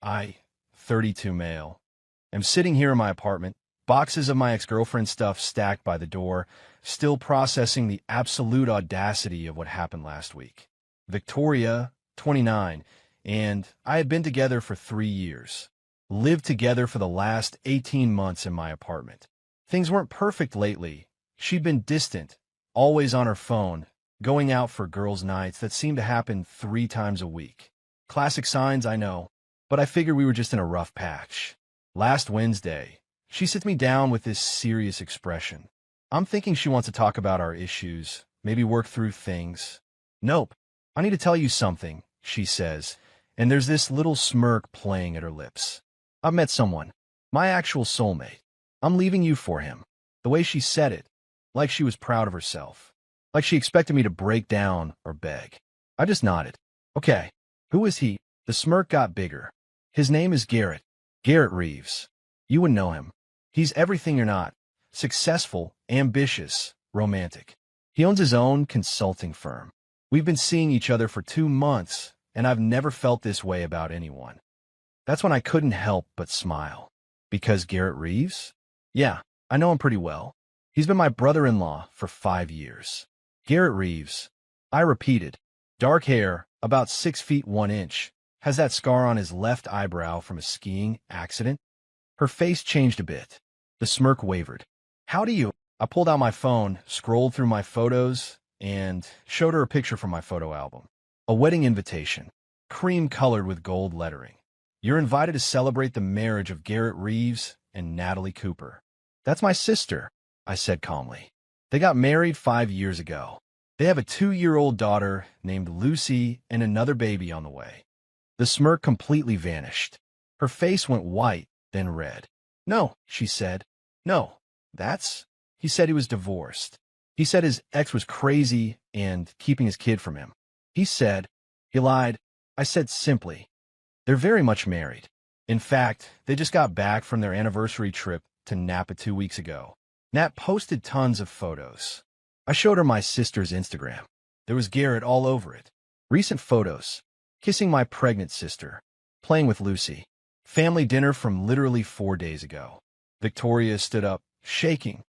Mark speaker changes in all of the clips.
Speaker 1: I, 32 male, am sitting here in my apartment, boxes of my ex-girlfriend's stuff stacked by the door, still processing the absolute audacity of what happened last week. Victoria, 29, and I had been together for 3 years. Lived together for the last 18 months in my apartment. Things weren't perfect lately. She'd been distant, always on her phone, going out for girls' nights that seemed to happen 3 times a week. Classic signs, I know, but I figured we were just in a rough patch. Last Wednesday, she sits me down with this serious expression. I'm thinking she wants to talk about our issues, maybe work through things. Nope, I need to tell you something, she says, and there's this little smirk playing at her lips. I've met someone, my actual soulmate. I'm leaving you for him. The way she said it, like she was proud of herself, like she expected me to break down or beg. I just nodded. Okay, who is he? The smirk got bigger. His name is Garrett. Garrett Reeves. You would know him. He's everything you're not. Successful, ambitious, romantic. He owns his own consulting firm. We've been seeing each other for 2 months, and I've never felt this way about anyone. That's when I couldn't help but smile. Because Garrett Reeves? Yeah, I know him pretty well. He's been my brother-in-law for 5 years. Garrett Reeves. I repeated. Dark hair, about 6 feet 1 inch. Has that scar on his left eyebrow from a skiing accident. Her face changed a bit. The smirk wavered. How do you? I pulled out my phone, scrolled through my photos, and showed her a picture from my photo album. A wedding invitation, cream-colored with gold lettering. You're invited to celebrate the marriage of Garrett Reeves and Natalie Cooper. That's my sister, I said calmly. They got married 5 years ago. They have a 2-year-old daughter named Lucy and another baby on the way. The smirk completely vanished. Her face went white, then red. No, she said. No, he said he was divorced. He said his ex was crazy and keeping his kid from him. He lied. I said simply, they're very much married. In fact, they just got back from their anniversary trip to Napa 2 weeks ago. Nat posted tons of photos. I showed her my sister's Instagram. There was Garrett all over it. Recent photos. Kissing my pregnant sister. Playing with Lucy. Family dinner from literally 4 days ago. Victoria stood up, shaking.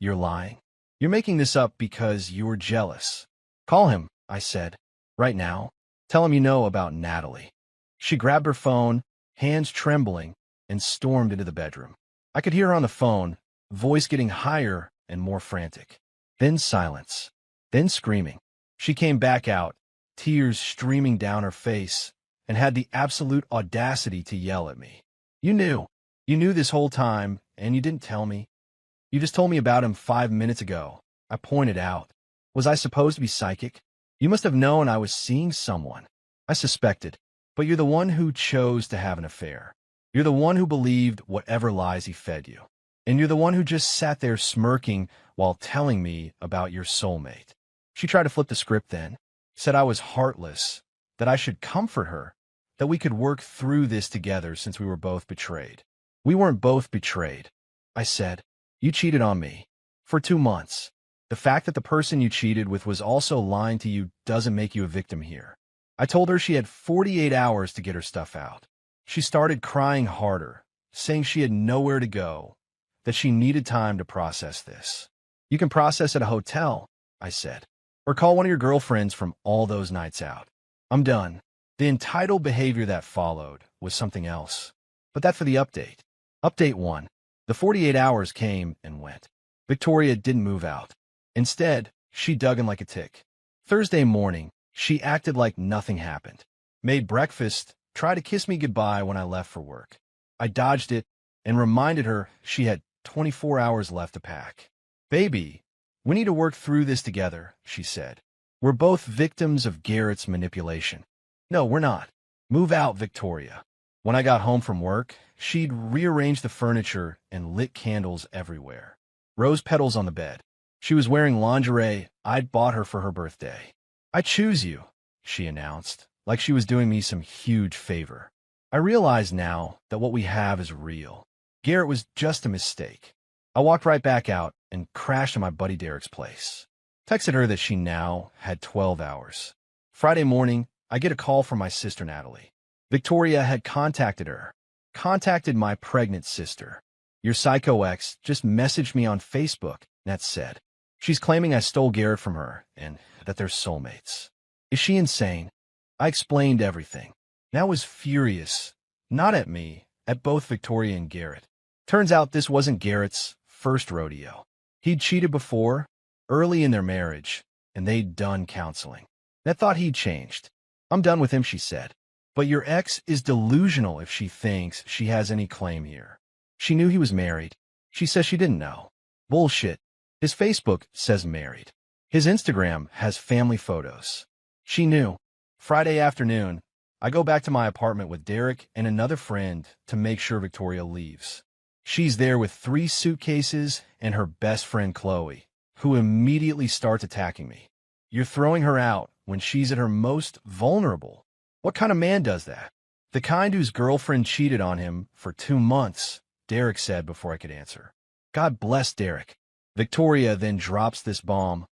Speaker 1: You're lying. You're making this up because you're jealous. Call him, I said. Right now. Tell him you know about Natalie. She grabbed her phone, hands trembling, and stormed into the bedroom. I could hear her on the phone, voice getting higher and more frantic. Then silence. Then screaming. She came back out, tears streaming down her face, and had the absolute audacity to yell at me. You knew. You knew this whole time, and you didn't tell me. You just told me about him 5 minutes ago. I pointed out. Was I supposed to be psychic? You must have known I was seeing someone. I suspected. But you're the one who chose to have an affair. You're the one who believed whatever lies he fed you. And you're the one who just sat there smirking while telling me about your soulmate. She tried to flip the script then. Said I was heartless, that I should comfort her, that we could work through this together since we were both betrayed. We weren't both betrayed. I said, you cheated on me. For 2 months. The fact that the person you cheated with was also lying to you doesn't make you a victim here. I told her she had 48 hours to get her stuff out. She started crying harder, saying she had nowhere to go, that she needed time to process this. You can process at a hotel, I said, or call one of your girlfriends from all those nights out. I'm done. The entitled behavior that followed was something else. But that for the update. Update 1. The 48 hours came and went. Victoria didn't move out. Instead, she dug in like a tick. Thursday morning, she acted like nothing happened. Made breakfast, tried to kiss me goodbye when I left for work. I dodged it and reminded her she had 24 hours left to pack. Baby, we need to work through this together, she said. We're both victims of Garrett's manipulation. No, we're not. Move out, Victoria. When I got home from work, she'd rearranged the furniture and lit candles everywhere. Rose petals on the bed. She was wearing lingerie I'd bought her for her birthday. I choose you, she announced, like she was doing me some huge favor. I realize now that what we have is real. Garrett was just a mistake. I walked right back out and crashed at my buddy Derek's place. Texted her that she now had 12 hours. Friday morning, I get a call from my sister Natalie. Victoria had contacted her. Contacted my pregnant sister. Your psycho ex just messaged me on Facebook, Nat said. She's claiming I stole Garrett from her and that they're soulmates. Is she insane? I explained everything. Nat was furious. Not at me, at both Victoria and Garrett. Turns out this wasn't Garrett's first rodeo. He'd cheated before, early in their marriage, and they'd done counseling. Nat thought he'd changed. I'm done with him, she said. But your ex is delusional if she thinks she has any claim here. She knew he was married. She says she didn't know. Bullshit. His Facebook says married. His Instagram has family photos. She knew. Friday afternoon, I go back to my apartment with Derek and another friend to make sure Victoria leaves. She's there with 3 suitcases and her best friend Qley, who immediately starts attacking me. You're throwing her out when she's at her most vulnerable. What kind of man does that? The kind whose girlfriend cheated on him for 2 months, Derek said before I could answer. God bless Derek. Victoria then drops this bomb.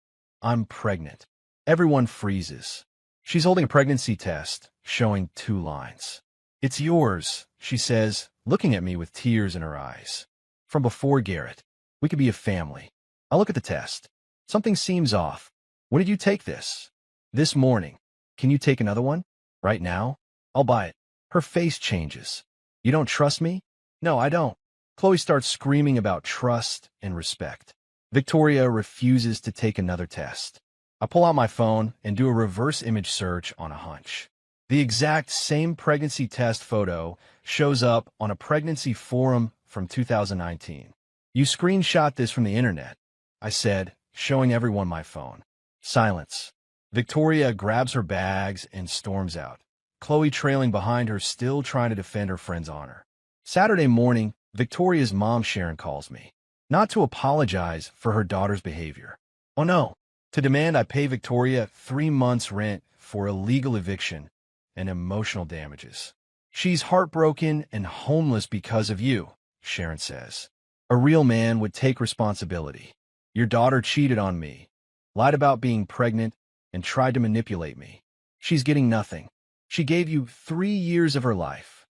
Speaker 1: I'm pregnant. Everyone freezes. She's holding a pregnancy test, showing 2 lines. It's yours, she says, looking at me with tears in her eyes. From before Garrett. We could be a family. I look at the test. Something seems off. When did you take this? This morning. Can you take another one? Right now? I'll buy it. Her face changes. You don't trust me? No, I don't. Qley starts screaming about trust and respect. Victoria refuses to take another test. I pull out my phone and do a reverse image search on a hunch. The exact same pregnancy test photo shows up on a pregnancy forum from 2019. You screenshot this from the internet, I said, showing everyone my phone. Silence. Victoria grabs her bags and storms out. Qley trailing behind her, still trying to defend her friend's honor. Saturday morning, Victoria's mom Sharon calls me. Not to apologize for her daughter's behavior. Oh no. To demand I pay Victoria 3 months' rent for illegal eviction and emotional damages. She's heartbroken and homeless because of you, Sharon says. A real man would take responsibility. Your daughter cheated on me, lied about being pregnant, and tried to manipulate me. She's getting nothing. She gave you 3 years of her life,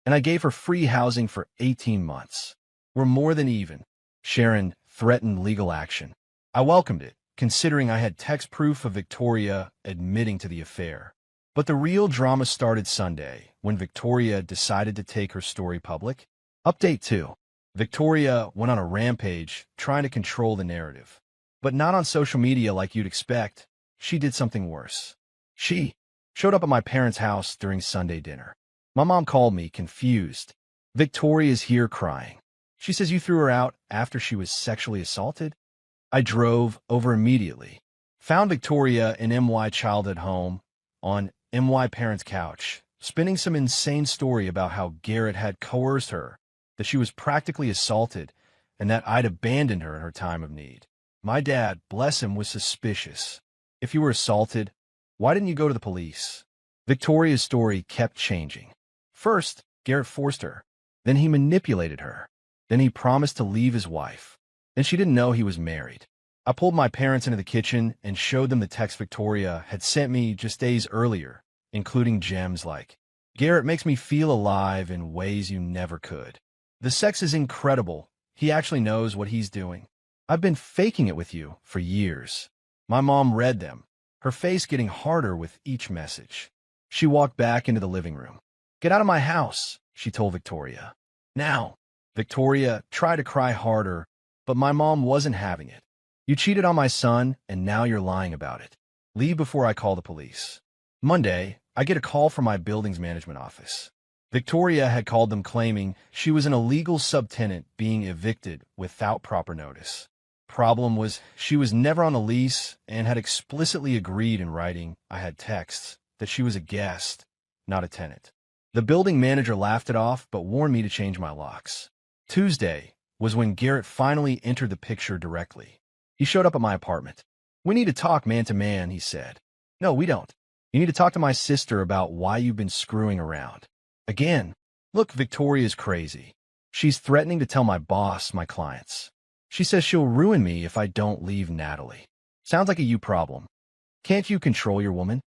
Speaker 1: and I gave her free housing for 18 months. We're more than even. Sharon threatened legal action. I welcomed it, considering I had text proof of Victoria admitting to the affair. But the real drama started Sunday, when Victoria decided to take her story public. Update 2. Victoria went on a rampage, trying to control the narrative. But not on social media like you'd expect. She did something worse. She showed up at my parents' house during Sunday dinner. My mom called me, confused. Victoria's here crying. She says you threw her out after she was sexually assaulted? I drove over immediately. Found Victoria in MY childhood home, on MY parents' couch, spinning some insane story about how Garrett had coerced her, that she was practically assaulted, and that I'd abandoned her in her time of need. My dad, bless him, was suspicious. If you were assaulted, why didn't you go to the police? Victoria's story kept changing. First, Garrett forced her. Then he manipulated her. Then he promised to leave his wife. Then she didn't know he was married. I pulled my parents into the kitchen and showed them the text Victoria had sent me just days earlier, including gems like, Garrett makes me feel alive in ways you never could. The sex is incredible. He actually knows what he's doing. I've been faking it with you for years. My mom read them, her face getting harder with each message. She walked back into the living room. Get out of my house, she told Victoria. Now. Victoria tried to cry harder, but my mom wasn't having it. You cheated on my son, and now you're lying about it. Leave before I call the police. Monday, I get a call from my building's management office. Victoria had called them claiming she was an illegal subtenant being evicted without proper notice. Problem was, she was never on a lease and had explicitly agreed in writing, I had texts, that she was a guest, not a tenant. The building manager laughed it off but warned me to change my locks. Tuesday was when Garrett finally entered the picture directly. He showed up at my apartment. We need to talk man to man, he said. No, we don't. You need to talk to my sister about why you've been screwing around. Again. Look, Victoria's crazy. She's threatening to tell my boss, my clients. She says she'll ruin me if I don't leave Natalie. Sounds like a you problem. Can't you control your woman?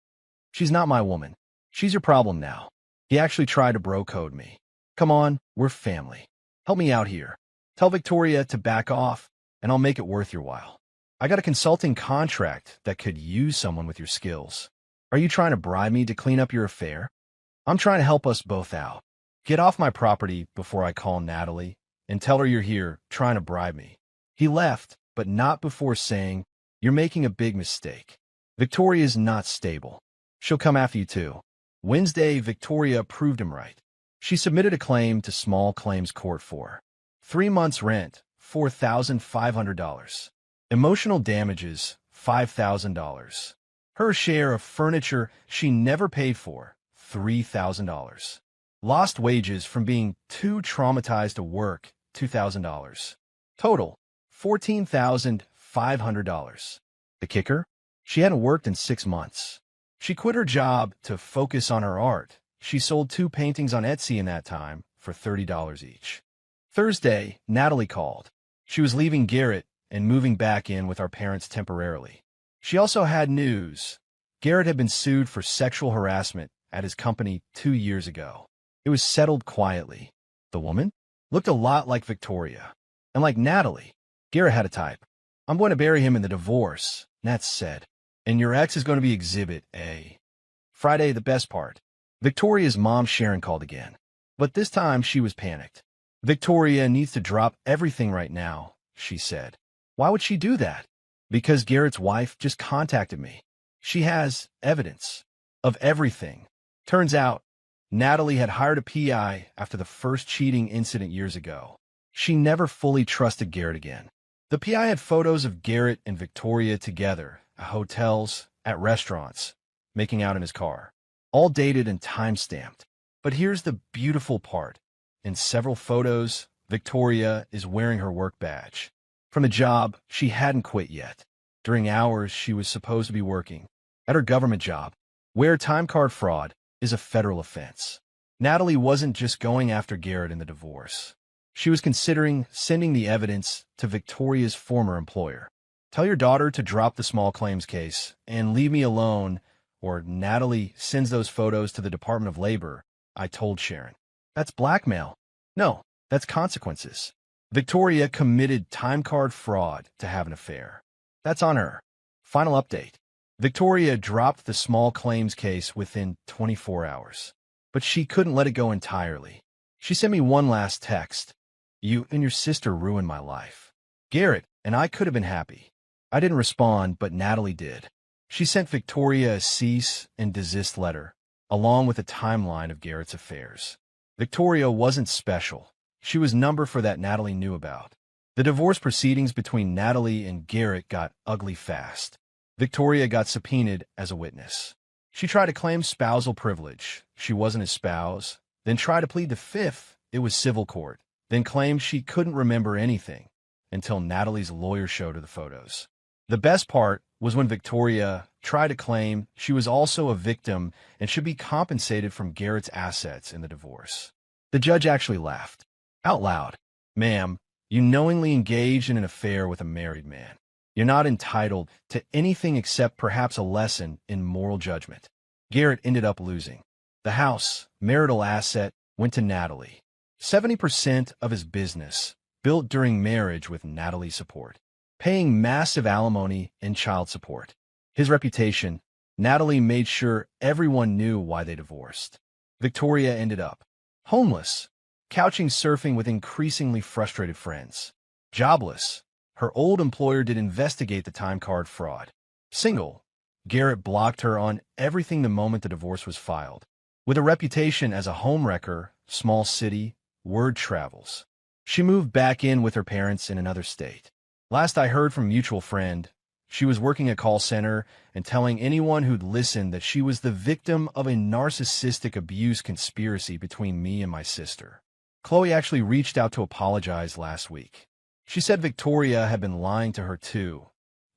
Speaker 1: She's not my woman. She's your problem now. He actually tried to bro code me. Come on, we're family. Help me out here. Tell Victoria to back off, and I'll make it worth your while. I got a consulting contract that could use someone with your skills. Are you trying to bribe me to clean up your affair? I'm trying to help us both out. Get off my property before I call Natalie and tell her you're here trying to bribe me. He left, but not before saying, you're making a big mistake. Victoria is not stable. She'll come after you too. Wednesday, Victoria proved him right. She submitted a claim to small claims court for 3 months' rent, $4,500. Emotional damages, $5,000. Her share of furniture she never paid for, $3,000. Lost wages from being too traumatized to work, $2,000. Total, $14,500. The kicker? She hadn't worked in 6 months. She quit her job to focus on her art. She sold 2 paintings on Etsy in that time for $30 each. Thursday, Natalie called. She was leaving Garrett and moving back in with our parents temporarily. She also had news. Garrett had been sued for sexual harassment at his company 2 years ago. It was settled quietly. The woman looked a lot like Victoria. And like Natalie, Garrett had a type. I'm going to bury him in the divorce, Nat said. And your ex is going to be Exhibit A. Friday, the best part. Victoria's mom, Sharon, called again. But this time she was panicked. Victoria needs to drop everything right now, she said. Why would she do that? Because Garrett's wife just contacted me. She has evidence of everything. Turns out, Natalie had hired a PI after the first cheating incident years ago. She never fully trusted Garrett again. The PI had photos of Garrett and Victoria together at hotels, at restaurants, making out in his car, all dated and time-stamped. But here's the beautiful part. In several photos, Victoria is wearing her work badge. From a job she hadn't quit yet, during hours she was supposed to be working. At her government job, where time card fraud is a federal offense. Natalie wasn't just going after Garrett in the divorce. She was considering sending the evidence to Victoria's former employer. Tell your daughter to drop the small claims case and leave me alone, or Natalie sends those photos to the Department of Labor, I told Sharon. That's blackmail. No, that's consequences. Victoria committed time card fraud to have an affair. That's on her. Final update. Victoria dropped the small claims case within 24 hours. But she couldn't let it go entirely. She sent me one last text. You and your sister ruined my life. Garrett and I could have been happy. I didn't respond, but Natalie did. She sent Victoria a cease and desist letter, along with a timeline of Garrett's affairs. Victoria wasn't special. She was number for that Natalie knew about. The divorce proceedings between Natalie and Garrett got ugly fast. Victoria got subpoenaed as a witness. She tried to claim spousal privilege. She wasn't his spouse. Then tried to plead the fifth. It was civil court. Then claimed she couldn't remember anything until Natalie's lawyer showed her the photos. The best part was when Victoria tried to claim she was also a victim and should be compensated from Garrett's assets in the divorce. The judge actually laughed. Out loud. Ma'am, you knowingly engaged in an affair with a married man. You're not entitled to anything except perhaps a lesson in moral judgment. Garrett ended up losing. The house, marital asset, went to Natalie. 70% of his business, built during marriage with Natalie's support, paying massive alimony and child support. His reputation, Natalie made sure everyone knew why they divorced. Victoria ended up homeless, couching surfing with increasingly frustrated friends. Jobless, her old employer did investigate the time card fraud. Single, Garrett blocked her on everything the moment the divorce was filed. With a reputation as a homewrecker, small city, word travels. She moved back in with her parents in another state. Last I heard from a mutual friend, she was working a call center and telling anyone who'd listened that she was the victim of a narcissistic abuse conspiracy between me and my sister. Qley actually reached out to apologize last week. She said Victoria had been lying to her too,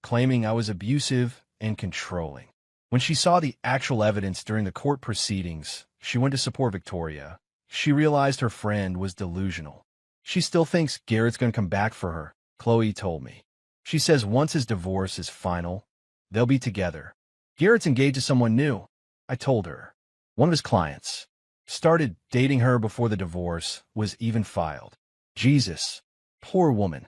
Speaker 1: claiming I was abusive and controlling. When she saw the actual evidence during the court proceedings, she went to support Victoria. She realized her friend was delusional. She still thinks Garrett's going to come back for her, Qley told me. She says once his divorce is final, they'll be together. Garrett's engaged to someone new, I told her. One of his clients. Started dating her before the divorce was even filed. Jesus. Poor woman.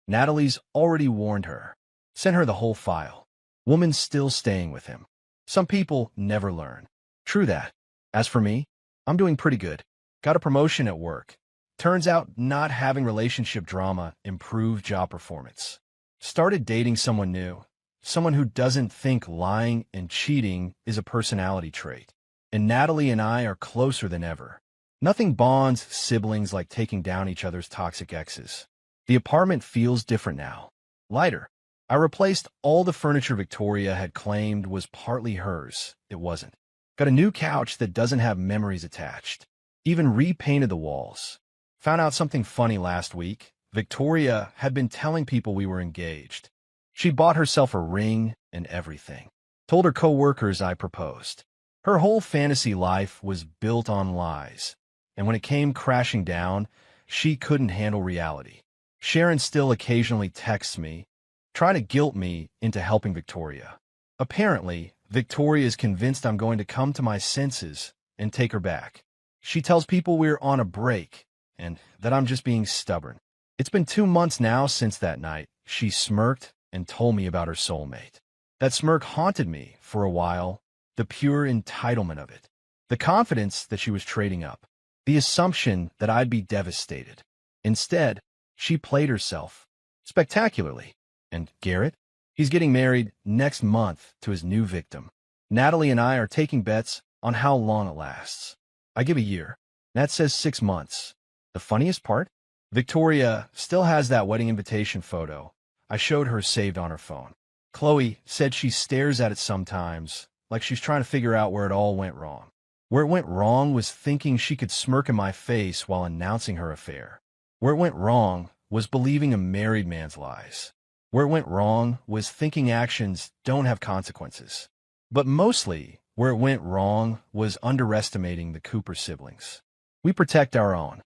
Speaker 1: Natalie's already warned her. Sent her the whole file. Woman's still staying with him. Some people never learn. True that. As for me, I'm doing pretty good. Got a promotion at work. Turns out not having relationship drama improved job performance. Started dating someone new. Someone who doesn't think lying and cheating is a personality trait. And Natalie and I are closer than ever. Nothing bonds siblings like taking down each other's toxic exes. The apartment feels different now. Lighter. I replaced all the furniture Victoria had claimed was partly hers. It wasn't. Got a new couch that doesn't have memories attached. Even repainted the walls. Found out something funny last week. Victoria had been telling people we were engaged. She bought herself a ring and everything. Told her co-workers I proposed. Her whole fantasy life was built on lies. And when it came crashing down, she couldn't handle reality. Sharon still occasionally texts me, trying to guilt me into helping Victoria. Apparently, Victoria is convinced I'm going to come to my senses and take her back. She tells people we're on a break and that I'm just being stubborn. It's been 2 months now since that night. She smirked and told me about her soulmate. That smirk haunted me for a while, the pure entitlement of it. The confidence that she was trading up. The assumption that I'd be devastated. Instead, she played herself. Spectacularly. And Garrett? He's getting married next month to his new victim. Natalie and I are taking bets on how long it lasts. I give a year. Nat says 6 months. The funniest part? Victoria still has that wedding invitation photo I showed her saved on her phone. Qley said she stares at it sometimes, like she's trying to figure out where it all went wrong. Where it went wrong was thinking she could smirk in my face while announcing her affair. Where it went wrong was believing a married man's lies. Where it went wrong was thinking actions don't have consequences. But mostly, where it went wrong was underestimating the Cooper siblings. We protect our own.